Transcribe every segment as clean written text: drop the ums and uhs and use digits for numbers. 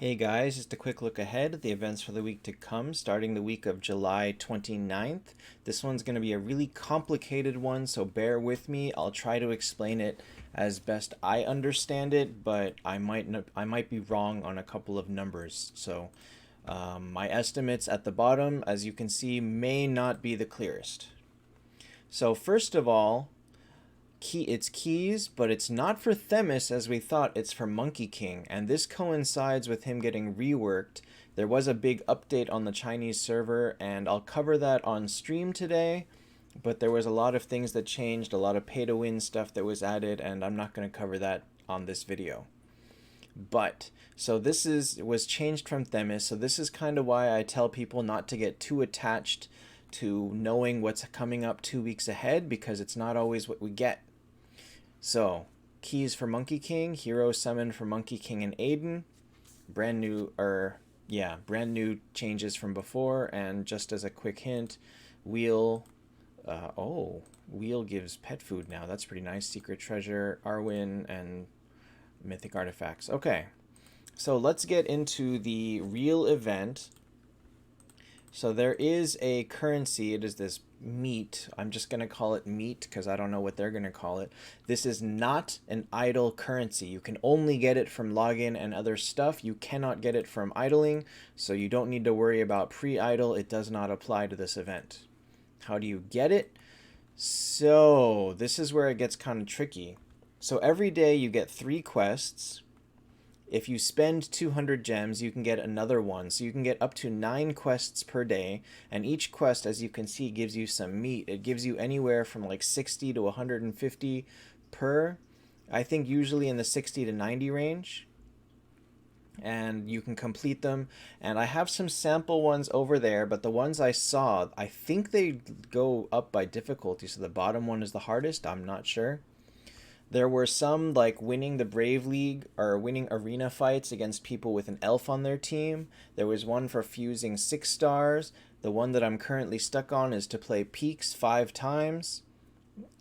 Hey guys, just a quick look ahead at the events for the week to come, starting the week of July 29th. This one's going to be a really complicated one, so bear with me. I'll try to explain it as best I understand it, but I might be wrong on a couple of numbers. My estimates at the bottom, as you can see, may not be the clearest. So first of all, it's keys, but it's not for Themis as we thought, it's for Monkey King, and this coincides with him getting reworked. There was a big update on the Chinese server, and I'll cover that on stream today, but there was a lot of things that changed, a lot of pay-to-win stuff that was added, and I'm not going to cover that on this video. But so was changed from Themis, so this is kind of why I tell people not to get too attached to knowing what's coming up 2 weeks ahead, because it's not always what we get. So, keys for Monkey King, hero summon for Monkey King and Aiden. Brand new changes from before, and just as a quick hint, Wheel, Wheel gives pet food now. That's pretty nice. Secret Treasure, Arwen, and Mythic Artifacts. Okay, so let's get into the real event. So there is a currency. It is this meat. I'm just going to call it meat because I don't know what they're going to call it. This is not an idle currency. You can only get it from login and other stuff. You cannot get it from idling, so you don't need to worry about pre-idle. It does not apply to this event. How do you get it? So this is where it gets kind of tricky. So every day you get 3 quests. If you spend 200 gems, you can get another one. So you can get up to 9 quests per day. And each quest, as you can see, gives you some meat. It gives you anywhere from like 60 to 150 per. I think usually in the 60 to 90 range. And you can complete them. And I have some sample ones over there, but the ones I saw, I think they go up by difficulty. So the bottom one is the hardest. I'm not sure. There were some like winning the Brave League or winning arena fights against people with an elf on their team. There was one for fusing 6 stars. The one that I'm currently stuck on is to play Peaks 5 times.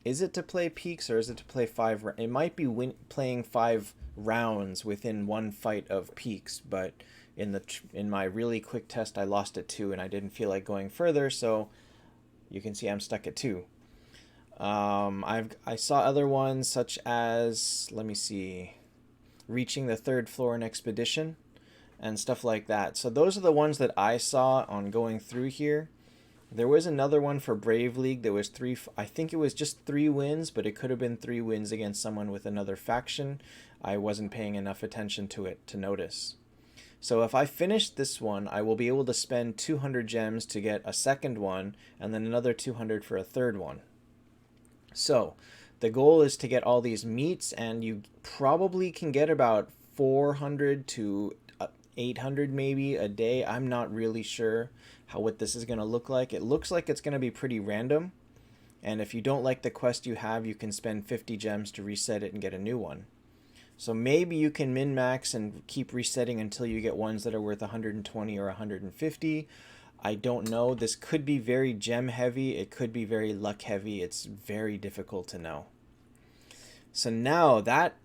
Is it to play Peaks or is it to play 5? It might be playing 5 rounds within one fight of Peaks, but in my really quick test I lost at 2 and I didn't feel like going further, so you can see I'm stuck at 2. I saw other ones such as, let me see, reaching the 3rd floor in Expedition and stuff like that. So those are the ones that I saw on going through here. There was another one for Brave League that was 3, I think it was just 3 wins, but it could have been 3 wins against someone with another faction. I wasn't paying enough attention to it to notice. So if I finish this one, I will be able to spend 200 gems to get a second one, and then another 200 for a third one. So the goal is to get all these meats, and you probably can get about 400 to 800 maybe a day. I'm not really sure what this is going to look like. It looks like it's going to be pretty random, and if you don't like the quest you have, you can spend 50 gems to reset it and get a new one. So maybe you can min-max and keep resetting until you get ones that are worth 120 or 150. I don't know. This could be very gem heavy. It could be very luck heavy. It's very difficult to know. So now that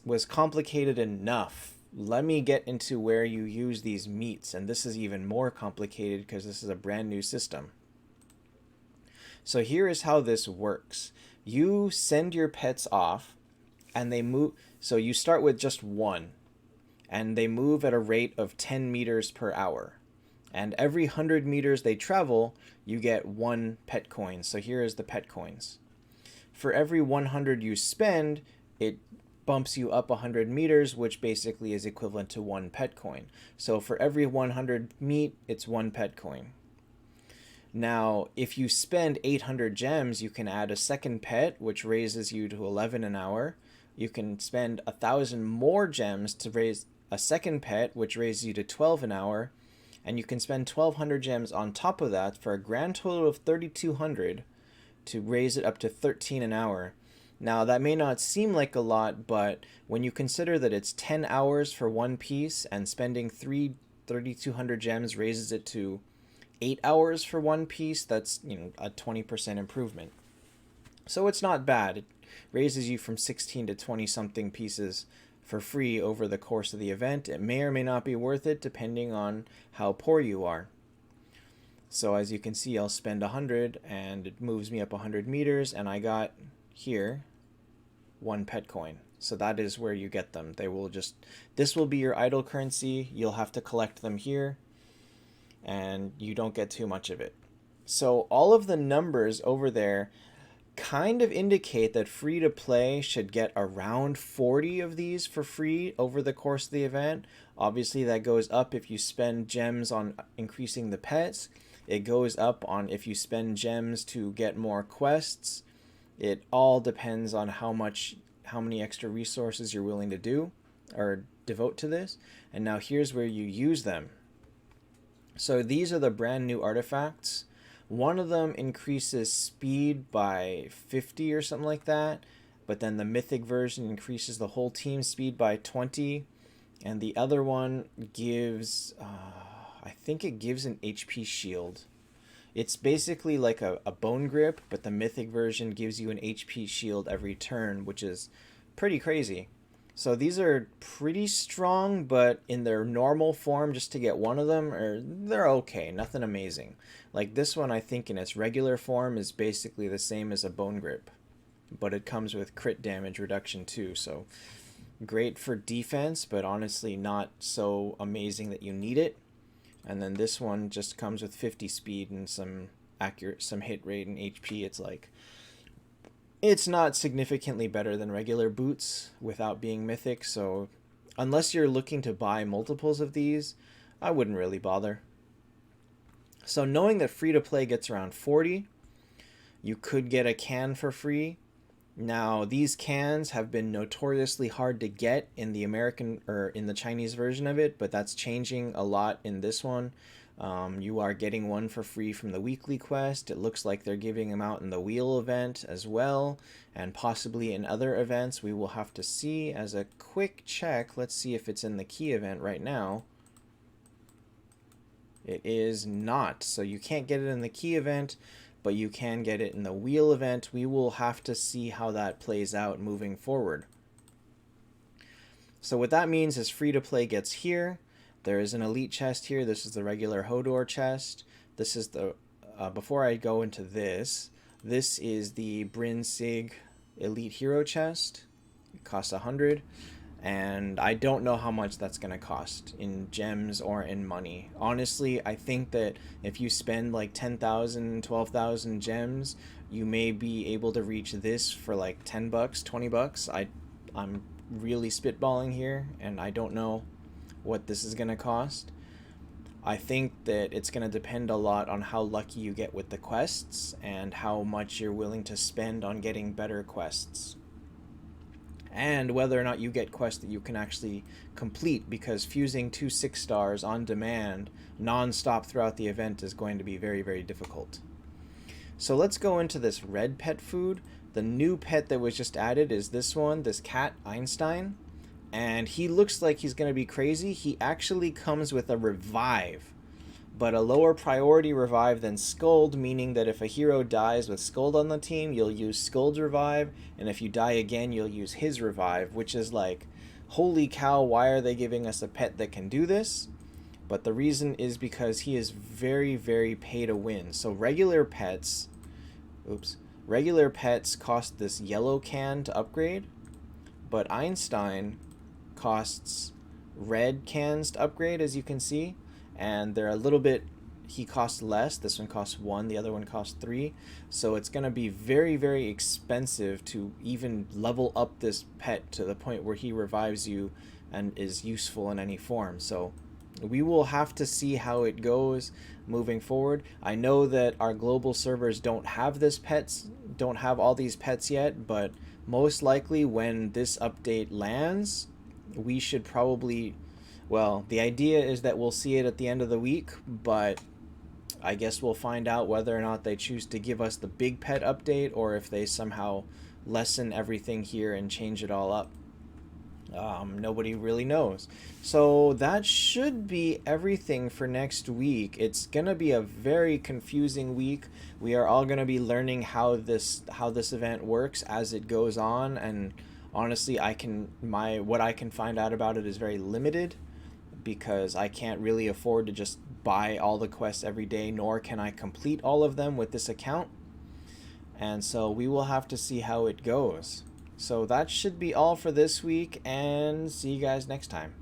was complicated enough. Let me get into where you use these meats. And this is even more complicated because this is a brand new system. So here is how this works. You send your pets off and they move. So you start with just 1 and they move at a rate of 10 meters per hour. And every 100 meters they travel, you get 1 pet coin. So here is the pet coins. For every 100 you spend, it bumps you up 100 meters, which basically is equivalent to 1 pet coin. So for every 100 meat, it's 1 pet coin. Now, if you spend 800 gems, you can add a second pet, which raises you to 11 an hour. You can spend 1,000 more gems to raise a second pet, which raises you to 12 an hour. And you can spend 1,200 gems on top of that for a grand total of 3,200 to raise it up to 13 an hour. Now, that may not seem like a lot, but when you consider that it's 10 hours for one piece and spending 3,200 gems raises it to 8 hours for one piece, that's, a 20% improvement. So it's not bad. It raises you from 16 to 20 something pieces for free over the course of the event. It may or may not be worth it depending on how poor you are. So as you can see, I'll spend 100 and it moves me up 100 meters, and I got here 1 pet coin. So that is where you get them. They will just, this will be your idle currency. You'll have to collect them here, and you don't get too much of it. So all of the numbers over there kind of indicate that free to play should get around 40 of these for free over the course of the event. Obviously that goes up if you spend gems on increasing the pets. It goes up on if you spend gems to get more quests. It all depends on how many extra resources you're willing to do or devote to this. And now here's where you use them. So these are the brand new artifacts. One of them increases speed by 50 or something like that, but then the mythic version increases the whole team speed by 20, and the other one gives, I think it gives an HP shield. It's basically like a bone grip, but the mythic version gives you an HP shield every turn, which is pretty crazy. So these are pretty strong, but in their normal form, just to get one of them, they're okay, nothing amazing. Like this one, I think in its regular form is basically the same as a bone grip, but it comes with crit damage reduction too, so great for defense, but honestly not so amazing that you need it. And then this one just comes with 50 speed and some hit rate and HP. It's not significantly better than regular boots without being mythic, so unless you're looking to buy multiples of these, I wouldn't really bother. So knowing that free to play gets around 40, you could get a can for free. Now these cans have been notoriously hard to get in the American or in the Chinese version of it, but that's changing a lot in this one. You are getting one for free from the weekly quest. It looks like they're giving them out in the wheel event as well, and possibly in other events. We will have to see. As a quick check, let's see if it's in the key event right now. It is not, so you can't get it in the key event, but you can get it in the wheel event. We will have to see how that plays out moving forward. So what that means is free to play gets here. There is an elite chest here. This is the regular Hodor chest. This is the, before I go into this is the Bryn Sig elite hero chest. It costs 100. And I don't know how much that's going to cost in gems or in money. Honestly, I think that if you spend like 10,000, 12,000 gems, you may be able to reach this for like 10 bucks, 20 bucks. I'm really spitballing here, and I don't know what this is going to cost. I think that it's going to depend a lot on how lucky you get with the quests and how much you're willing to spend on getting better quests. And whether or not you get quests that you can actually complete, because fusing 2 6 stars on demand non-stop throughout the event is going to be very, very difficult. So let's go into this red pet food. The new pet that was just added is this one, this cat Einstein. And he looks like he's going to be crazy. He actually comes with a revive, but a lower priority revive than Scold, meaning that if a hero dies with Scold on the team, you'll use Scold's revive, and if you die again, you'll use his revive, which is like, holy cow, why are they giving us a pet that can do this? But the reason is because he is very, very pay to win. So regular pets cost this yellow can to upgrade, but Einstein costs red cans to upgrade, as you can see, and they're a little bit, he costs less. This one costs 1, the other one costs 3, so it's going to be very, very expensive to even level up this pet to the point where he revives you and is useful in any form. So we will have to see how it goes moving forward. I know that our global servers don't have all these pets yet, but most likely when this update lands, we should probably, well, the idea is that we'll see it at the end of the week, but I guess we'll find out whether or not they choose to give us the big pet update or if they somehow lessen everything here and change it all up. Nobody really knows. So that should be everything for next week. It's gonna be a very confusing week. We are all gonna be learning how this event works as it goes on, and Honestly, what I can find out about it is very limited because I can't really afford to just buy all the quests every day, nor can I complete all of them with this account. And so we will have to see how it goes. So that should be all for this week, and see you guys next time.